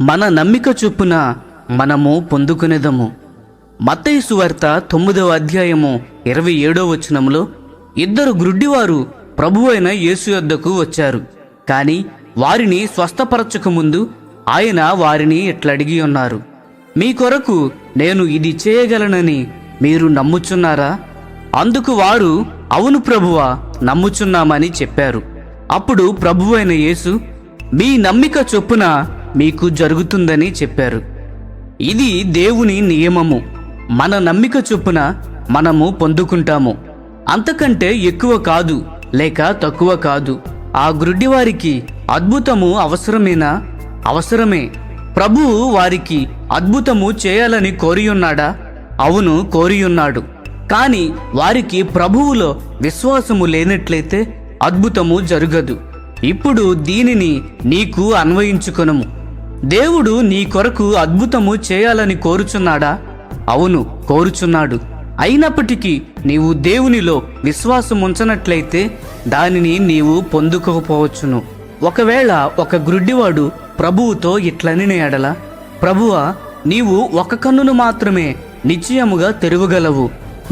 మన నమ్మిక చొప్పున మనము పొందుకునేదము. మత్తయి సువార్త 9వ అధ్యాయము 27వ వచనములో ఇద్దరు గ్రుడ్డివారు ప్రభువైన యేసు యొద్దకు వచ్చారు. కాని వారిని స్వస్థపరచక ముందు ఆయన వారిని ఇట్లడిగి ఉన్నారు, మీ కొరకు నేను ఇది చేయగలనని మీరు నమ్ముచున్నారా? అందుకు వారు, అవును ప్రభువా, నమ్ముచున్నామని చెప్పారు. అప్పుడు ప్రభువైన యేసు, మీ నమ్మిక చొప్పున మీకు జరుగుతుందని చెప్పారు. ఇది దేవుని నియమము. మన నమ్మిక చొప్పున మనము పొందుకుంటాము. అంతకంటే ఎక్కువ కాదు, లేక తక్కువ కాదు. ఆ గ్రుడ్డివారికి అద్భుతము అవసరమేనా? అవసరమే. ప్రభువు వారికి అద్భుతము చేయాలని కోరియున్నాడా? అవును, కోరియున్నాడు. కాని వారికి ప్రభువులో విశ్వాసము లేనట్లయితే అద్భుతము జరగదు. ఇప్పుడు దీనిని నీకు అన్వయించుకొనుము. దేవుడు నీ కొరకు అద్భుతము చేయాలని కోరుచున్నాడా? అవును, కోరుచున్నాడు. అయినప్పటికీ నీవు దేవునిలో విశ్వాసం ఉంచనట్లయితే దానిని నీవు పొందుకోకపోవచ్చును. ఒకవేళ ఒక గ్రుడ్డివాడు ప్రభువుతో ఇట్లని ఎడల, ప్రభువా, నీవు ఒక కన్నును మాత్రమే నిశ్చయముగా తెరవగలవు.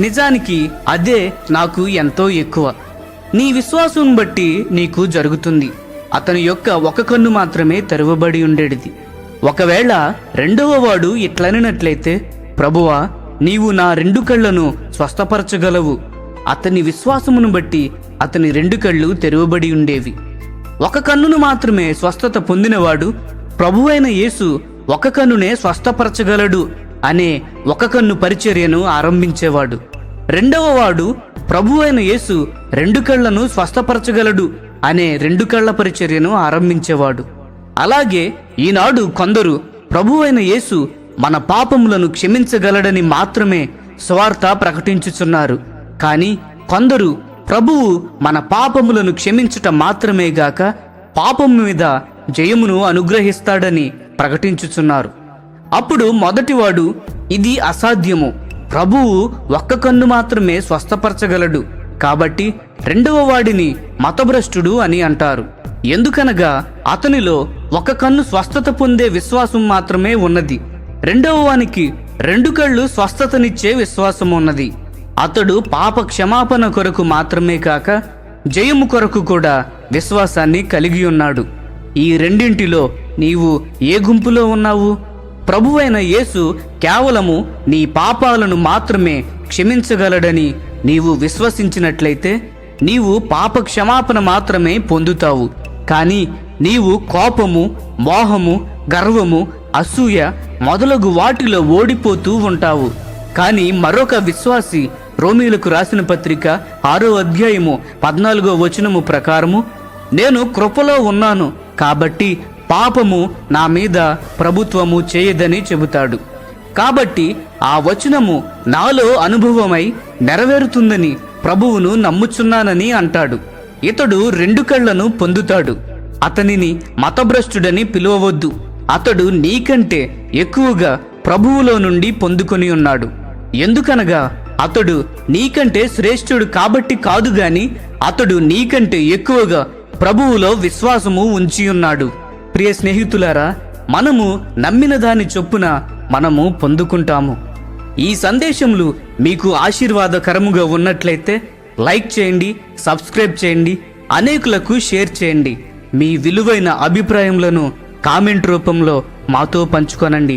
నిజానికి అదే నాకు ఎంతో ఎక్కువ. నీ విశ్వాసం బట్టి నీకు జరుగుతుంది. అతని యొక్క ఒక కన్ను మాత్రమే తెరవబడి ఉండేది. ఒకవేళ రెండవ వాడు ఇట్లనినట్లయితే, ప్రభువా, నీవు నా 2 కళ్ళను స్వస్థపరచగలవు. అతని విశ్వాసమును బట్టి అతని 2 కళ్ళు తెరవబడి ఉండేవి. ఒక కన్నును మాత్రమే స్వస్థత పొందినవాడు ప్రభువైన యేసు ఒక కన్నునే స్వస్థపరచగలడు అనే ఒక కన్ను పరిచర్యను ఆరంభించేవాడు. రెండవ వాడు ప్రభువైన యేసు 2 కళ్ళను స్వస్థపరచగలడు అనే 2 కళ్ళ పరిచర్యను ఆరంభించేవాడు. అలాగే ఈనాడు కొందరు ప్రభువైన యేసు మన పాపములను క్షమించగలడని మాత్రమే స్వార్థ ప్రకటించుచున్నారు. కానీ కొందరు ప్రభువు మన పాపములను క్షమించుట మాత్రమే గాక పాపము మీద జయమును అనుగ్రహిస్తాడని ప్రకటించుచున్నారు. అప్పుడు మొదటివాడు, ఇది అసాధ్యము, ప్రభువు ఒక్క కన్ను మాత్రమే స్వస్థపరచగలడు, కాబట్టి రెండవ వాడిని మతభ్రష్టుడు అని అంటారు. ఎందుకనగా అతనిలో ఒక కన్ను స్వస్థత పొందే విశ్వాసం మాత్రమే ఉన్నది. రెండవ వానికి 2 కళ్ళు స్వస్థతనిచ్చే విశ్వాసం ఉన్నది. అతడు పాప క్షమాపణ కొరకు మాత్రమే కాక జయము కొరకు కూడా విశ్వాసాన్ని కలిగి ఉన్నాడు. ఈ రెండింటిలో నీవు ఏ గుంపులో ఉన్నావు? ప్రభువైన యేసు కేవలము నీ పాపాలను మాత్రమే క్షమించగలడని నీవు విశ్వసించినట్లయితే నీవు పాప క్షమాపణ మాత్రమే పొందుతావు. కానీ నీవు కోపము, మోహము, గర్వము, అసూయ మొదలగు వాటిలో ఓడిపోతూ ఉంటావు. కానీ మరొక విశ్వాసి రోమీయులకు రాసిన పత్రిక 6వ అధ్యాయము 14వ వచనము ప్రకారము, నేను కృపలో ఉన్నాను కాబట్టి పాపము నా మీద ప్రభుత్వము చేయదని చెబుతాడు. కాబట్టి ఆ వచనము నాలో అనుభవమై నెరవేరుతుందని ప్రభువును నమ్ముచున్నానని అంటాడు. ఇతడు 2 కళ్ళను పొందుతాడు. అతనిని మతభ్రష్టుడని పిలువవద్దు. అతడు నీకంటే ఎక్కువగా ప్రభువులో నుండి పొందుకొని ఉన్నాడు. ఎందుకనగా అతడు నీకంటే శ్రేష్ఠుడు కాబట్టి కాదు గాని అతడు నీకంటే ఎక్కువగా ప్రభువులో విశ్వాసము ఉంచి ఉన్నాడు. ప్రియ స్నేహితులారా, మనము నమ్మిన దాని చొప్పున మనము పొందుకుంటాము. ఈ సందేశములు మీకు ఆశీర్వాదకరముగా ఉన్నట్లయితే లైక్ చేయండి, సబ్స్క్రైబ్ చేయండి, అనేకులకు షేర్ చేయండి. మీ విలువైన అభిప్రాయములను కామెంట్ రూపంలో మాతో పంచుకొనండి.